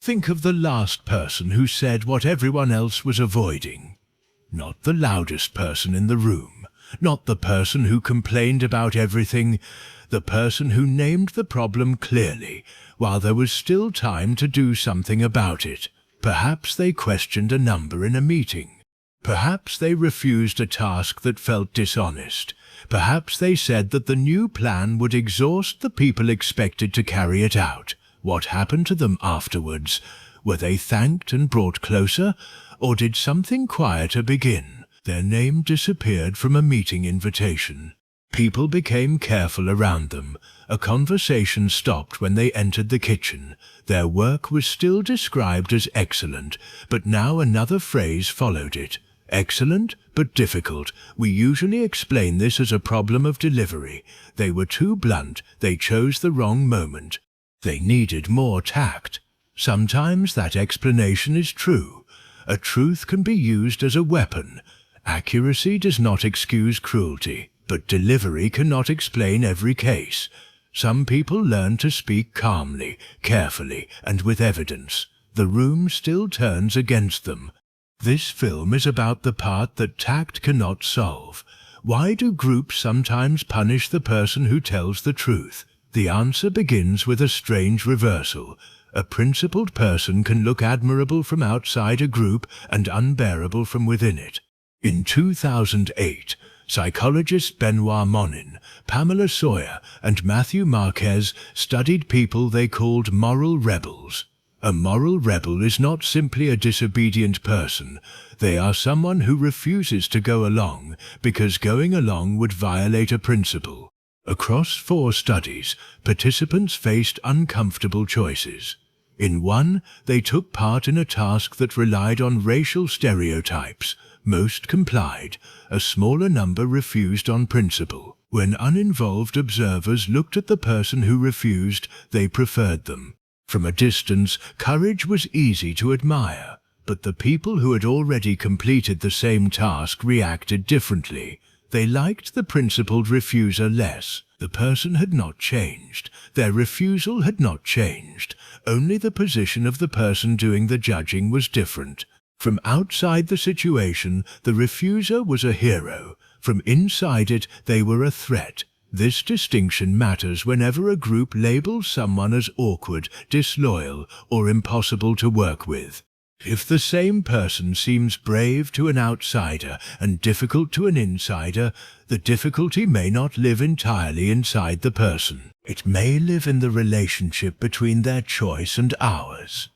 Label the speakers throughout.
Speaker 1: Think of the last person who said what everyone else was avoiding. Not the loudest person in the room, not the person who complained about everything, the person who named the problem clearly, while there was still time to do something about it. Perhaps they questioned a number in a meeting. Perhaps they refused a task that felt dishonest. Perhaps they said that the new plan would exhaust the people expected to carry it out. What happened to them afterwards? Were they thanked and brought closer, or did something quieter begin? Their name disappeared from a meeting invitation. People became careful around them. A conversation stopped when they entered the kitchen. Their work was still described as excellent, but now another phrase followed it. Excellent, but difficult. We usually explain this as a problem of delivery. They were too blunt. They chose the wrong moment. They needed more tact. Sometimes that explanation is true. A truth can be used as a weapon. Accuracy does not excuse cruelty, but delivery cannot explain every case. Some people learn to speak calmly, carefully, and with evidence. The room still turns against them. This film is about the part that tact cannot solve. Why do groups sometimes punish the person who tells the truth? The answer begins with a strange reversal. A principled person can look admirable from outside a group and unbearable from within it. In 2008, psychologists Benoit Monin, Pamela Sawyer, and Matthew Marquez studied people they called moral rebels. A moral rebel is not simply a disobedient person. They are someone who refuses to go along because going along would violate a principle. Across 4 studies, participants faced uncomfortable choices. In one, they took part in a task that relied on racial stereotypes. Most complied. A smaller number refused on principle. When uninvolved observers looked at the person who refused, they preferred them. From a distance, courage was easy to admire, but the people who had already completed the same task reacted differently. They liked the principled refuser less. The person had not changed. Their refusal had not changed. Only the position of the person doing the judging was different. From outside the situation, the refuser was a hero. From inside it, they were a threat. This distinction matters whenever a group labels someone as awkward, disloyal, or impossible to work with. If the same person seems brave to an outsider and difficult to an insider, the difficulty may not live entirely inside the person. It may live in the relationship between their choice and ours.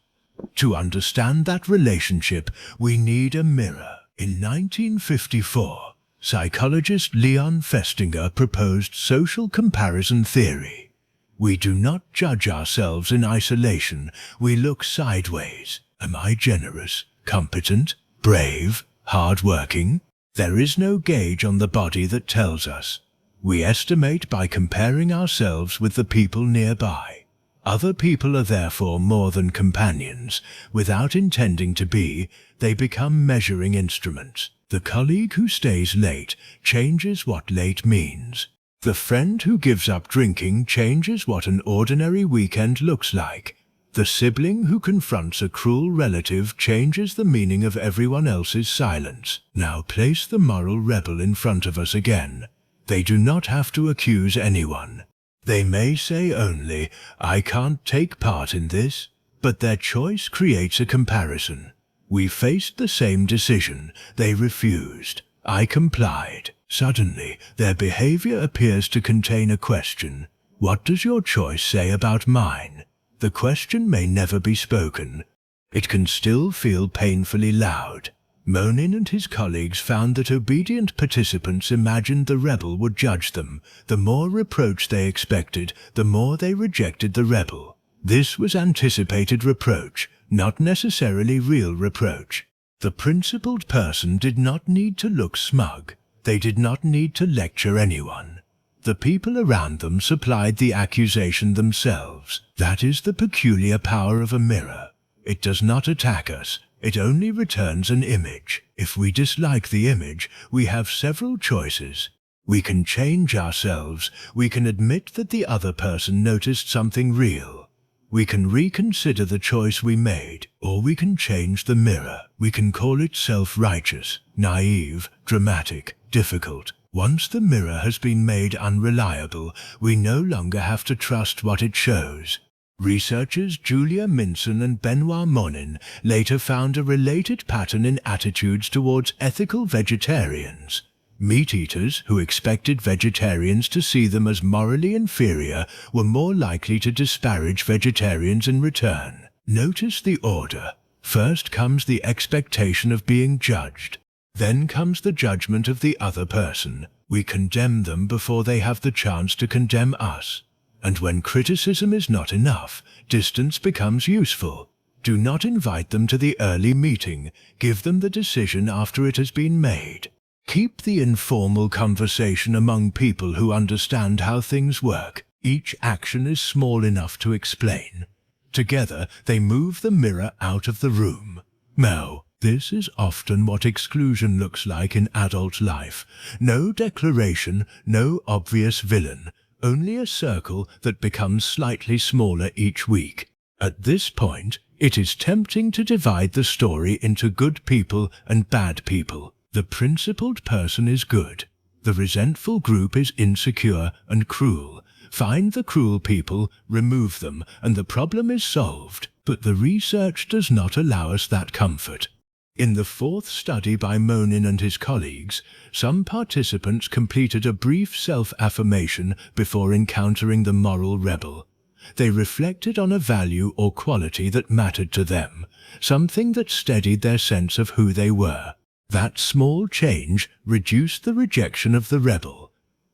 Speaker 1: To understand that relationship, we need a mirror. In 1954, psychologist Leon Festinger proposed social comparison theory. We do not judge ourselves in isolation, we look sideways. Am I generous, competent, brave, hard-working? There is no gauge on the body that tells us. We estimate by comparing ourselves with the people nearby. Other people are therefore more than companions. Without intending to be, they become measuring instruments. The colleague who stays late changes what late means. The friend who gives up drinking changes what an ordinary weekend looks like. The sibling who confronts a cruel relative changes the meaning of everyone else's silence. Now place the moral rebel in front of us again. They do not have to accuse anyone. They may say only, I can't take part in this, but their choice creates a comparison. We faced the same decision. They refused. I complied. Suddenly, their behavior appears to contain a question. What does your choice say about mine? The question may never be spoken. It can still feel painfully loud. Monin and his colleagues found that obedient participants imagined the rebel would judge them. The more reproach they expected, the more they rejected the rebel. This was anticipated reproach, not necessarily real reproach. The principled person did not need to look smug. They did not need to lecture anyone. The people around them supplied the accusation themselves. That is the peculiar power of a mirror. It does not attack us. It only returns an image. If we dislike the image, we have several choices. We can change ourselves. We can admit that the other person noticed something real. We can reconsider the choice we made, or we can change the mirror. We can call it self-righteous, naive, dramatic, difficult. Once the mirror has been made unreliable, we no longer have to trust what it shows. Researchers Julia Minson and Benoit Monin later found a related pattern in attitudes towards ethical vegetarians. Meat-eaters who expected vegetarians to see them as morally inferior were more likely to disparage vegetarians in return. Notice the order. First comes the expectation of being judged. Then comes the judgment of the other person. We condemn them before they have the chance to condemn us. And when criticism is not enough, distance becomes useful. Do not invite them to the early meeting. Give them the decision after it has been made. Keep the informal conversation among people who understand how things work. Each action is small enough to explain. Together, they move the mirror out of the room. No, this is often what exclusion looks like in adult life. No declaration, no obvious villain, only a circle that becomes slightly smaller each week. At this point, it is tempting to divide the story into good people and bad people. The principled person is good. The resentful group is insecure and cruel. Find the cruel people, remove them, and the problem is solved. But the research does not allow us that comfort. In the fourth study by Monin and his colleagues, some participants completed a brief self-affirmation before encountering the moral rebel. They reflected on a value or quality that mattered to them, something that steadied their sense of who they were. That small change reduced the rejection of the rebel.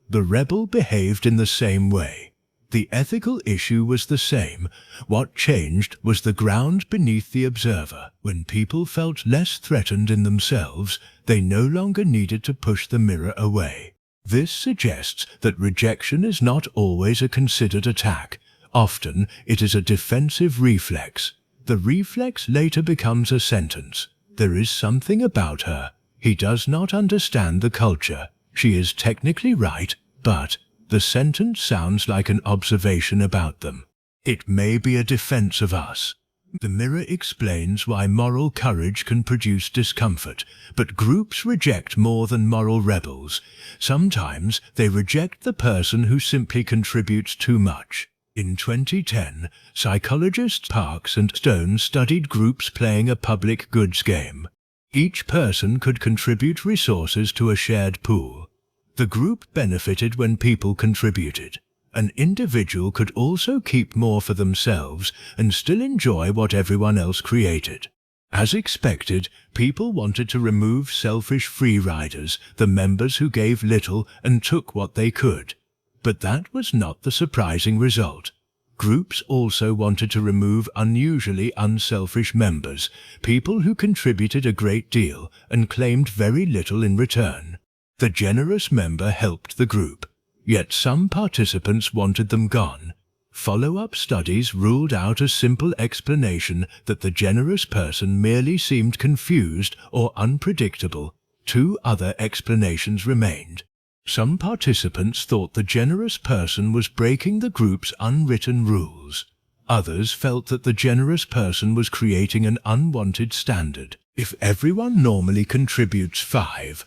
Speaker 1: The rebel behaved in the same way. The ethical issue was the same. What changed was the ground beneath the observer. When people felt less threatened in themselves, they no longer needed to push the mirror away. This suggests that rejection is not always a considered attack. Often, it is a defensive reflex. The reflex later becomes a sentence. There is something about her. He does not understand the culture. She is technically right, but the sentence sounds like an observation about them. It may be a defense of us. The mirror explains why moral courage can produce discomfort, but groups reject more than moral rebels. Sometimes they reject the person who simply contributes too much. In 2010, psychologists Parks and Stone studied groups playing a public goods game. Each person could contribute resources to a shared pool. The group benefited when people contributed. An individual could also keep more for themselves and still enjoy what everyone else created. As expected, people wanted to remove selfish free riders, the members who gave little and took what they could. But that was not the surprising result. Groups also wanted to remove unusually unselfish members, people who contributed a great deal and claimed very little in return. The generous member helped the group, yet some participants wanted them gone. Follow-up studies ruled out a simple explanation that the generous person merely seemed confused or unpredictable. Two other explanations remained. Some participants thought the generous person was breaking the group's unwritten rules. Others felt that the generous person was creating an unwanted standard. If everyone normally contributes 5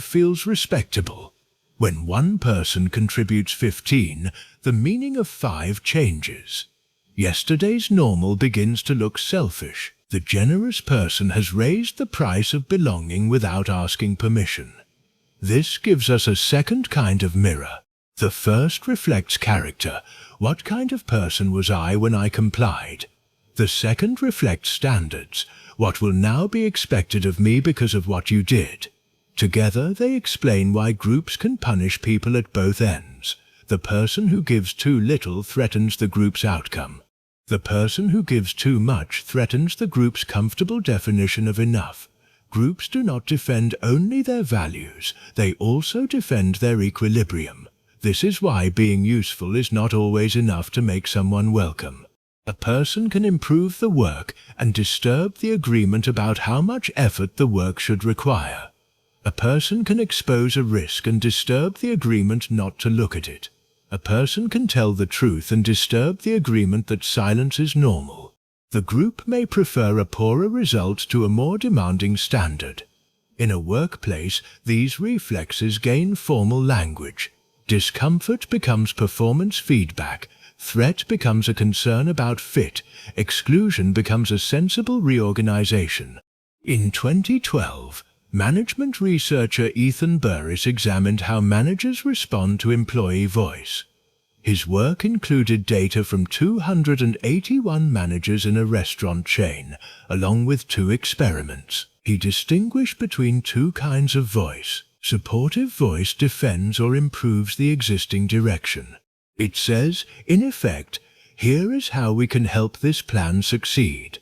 Speaker 1: feels respectable. When one person contributes 15, the meaning of 5 changes. Yesterday's normal begins to look selfish. The generous person has raised the price of belonging without asking permission. This gives us a second kind of mirror. The first reflects character. What kind of person was I when I complied? The second reflects standards. What will now be expected of me because of what you did? Together they explain why groups can punish people at both ends. The person who gives too little threatens the group's outcome. The person who gives too much threatens the group's comfortable definition of enough. Groups do not defend only their values, they also defend their equilibrium. This is why being useful is not always enough to make someone welcome. A person can improve the work and disturb the agreement about how much effort the work should require. A person can expose a risk and disturb the agreement not to look at it. A person can tell the truth and disturb the agreement that silence is normal. The group may prefer a poorer result to a more demanding standard. In a workplace, these reflexes gain formal language. Discomfort becomes performance feedback. Threat becomes a concern about fit. Exclusion becomes a sensible reorganization. In 2012, management researcher Ethan Burris examined how managers respond to employee voice. His work included data from 281 managers in a restaurant chain, along with 2 experiments. He distinguished between 2 kinds of voice. Supportive voice defends or improves the existing direction. It says, in effect, "Here is how we can help this plan succeed."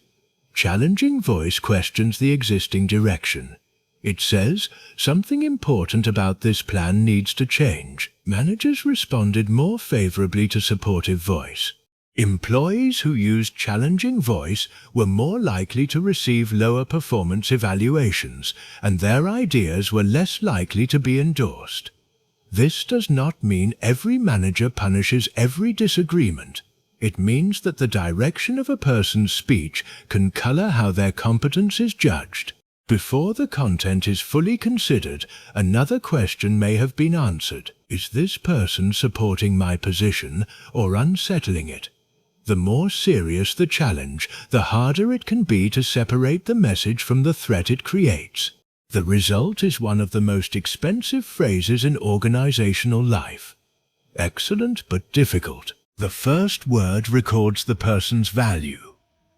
Speaker 1: Challenging voice questions the existing direction. It says, "Something important about this plan needs to change." Managers responded more favorably to supportive voice. Employees who used challenging voice were more likely to receive lower performance evaluations, and their ideas were less likely to be endorsed. This does not mean every manager punishes every disagreement. It means that the direction of a person's speech can color how their competence is judged. Before the content is fully considered, another question may have been answered. Is this person supporting my position or unsettling it? The more serious the challenge, the harder it can be to separate the message from the threat it creates. The result is one of the most expensive phrases in organizational life. Excellent but difficult. The first word records the person's value.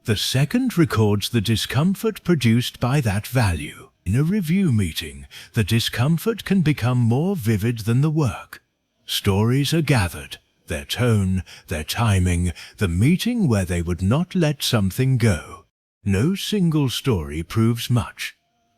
Speaker 1: The second records the discomfort produced by that value. In a review meeting, the discomfort can become more vivid than the work. Stories are gathered. Their tone, their timing, the meeting where they would not let something go. No single story proves much.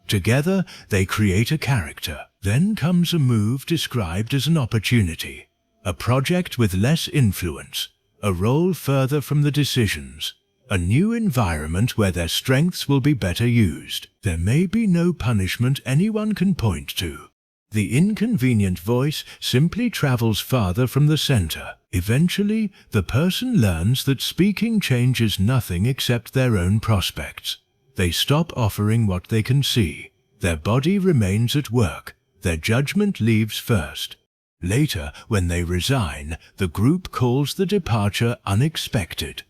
Speaker 1: Together, they create a character. Then comes a move described as an opportunity, a project with less influence, a role further from the decisions, a new environment where their strengths will be better used. There may be no punishment anyone can point to. The inconvenient voice simply travels farther from the center. Eventually, the person learns that speaking changes nothing except their own prospects. They stop offering what they can see. Their body remains at work. Their judgment leaves first. Later, when they resign, the group calls the departure unexpected.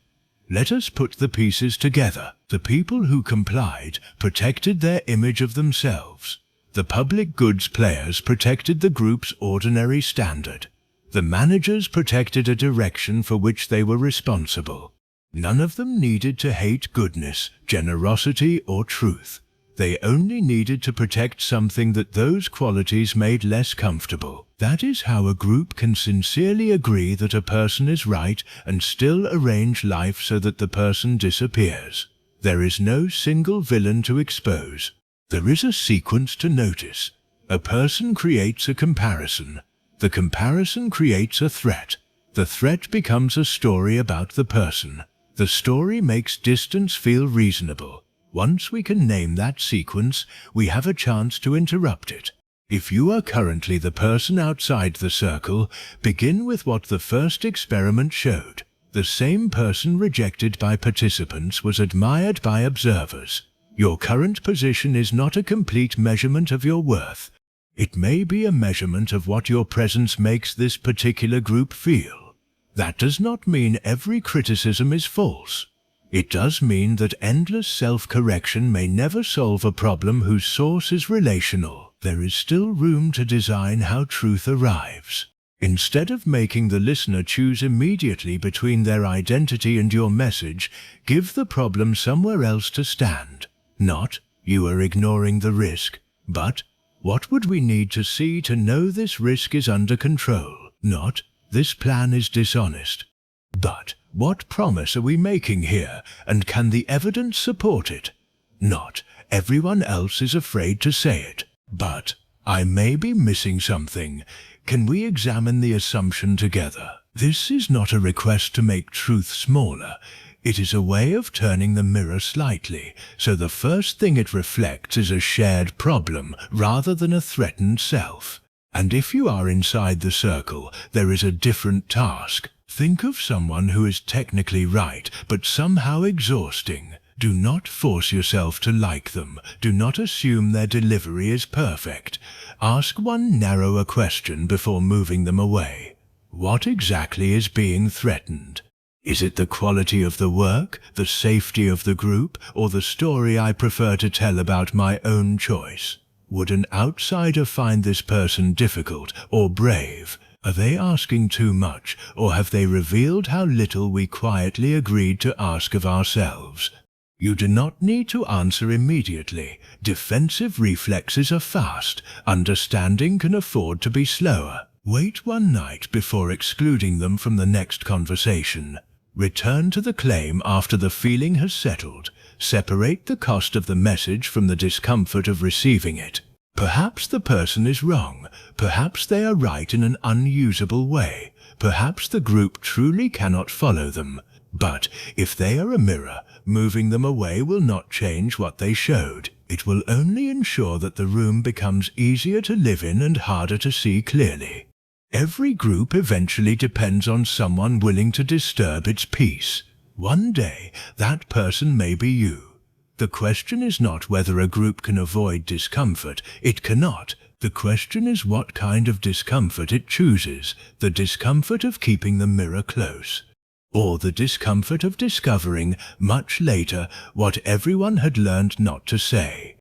Speaker 1: Let us put the pieces together. The people who complied protected their image of themselves. The public goods players protected the group's ordinary standard. The managers protected a direction for which they were responsible. None of them needed to hate goodness, generosity, or truth. They only needed to protect something that those qualities made less comfortable. That is how a group can sincerely agree that a person is right and still arrange life so that the person disappears. There is no single villain to expose. There is a sequence to notice. A person creates a comparison. The comparison creates a threat. The threat becomes a story about the person. The story makes distance feel reasonable. Once we can name that sequence, we have a chance to interrupt it. If you are currently the person outside the circle, begin with what the first experiment showed. The same person rejected by participants was admired by observers. Your current position is not a complete measurement of your worth. It may be a measurement of what your presence makes this particular group feel. That does not mean every criticism is false. It does mean that endless self-correction may never solve a problem whose source is relational. There is still room to design how truth arrives. Instead of making the listener choose immediately between their identity and your message, give the problem somewhere else to stand. Not, "You are ignoring the risk," but, "What would we need to see to know this risk is under control?" Not, "This plan is dishonest," but, "What promise are we making here, and can the evidence support it?" Not, "Everyone else is afraid to say it," but, "I may be missing something. Can we examine the assumption together?" This is not a request to make truth smaller. It is a way of turning the mirror slightly, so the first thing it reflects is a shared problem rather than a threatened self. And if you are inside the circle, there is a different task. Think of someone who is technically right, but somehow exhausting. Do not force yourself to like them. Do not assume their delivery is perfect. Ask one narrower question before moving them away. What exactly is being threatened? Is it the quality of the work, the safety of the group, or the story I prefer to tell about my own choice? Would an outsider find this person difficult or brave? Are they asking too much, or have they revealed how little we quietly agreed to ask of ourselves? You do not need to answer immediately. Defensive reflexes are fast. Understanding can afford to be slower. Wait one night before excluding them from the next conversation. Return to the claim after the feeling has settled. Separate the cost of the message from the discomfort of receiving it. Perhaps the person is wrong. Perhaps they are right in an unusable way. Perhaps the group truly cannot follow them. But if they are a mirror, moving them away will not change what they showed. It will only ensure that the room becomes easier to live in and harder to see clearly. Every group eventually depends on someone willing to disturb its peace. One day, that person may be you. The question is not whether a group can avoid discomfort. It cannot. The question is what kind of discomfort it chooses. The discomfort of keeping the mirror close, or the discomfort of discovering, much later, what everyone had learned not to say.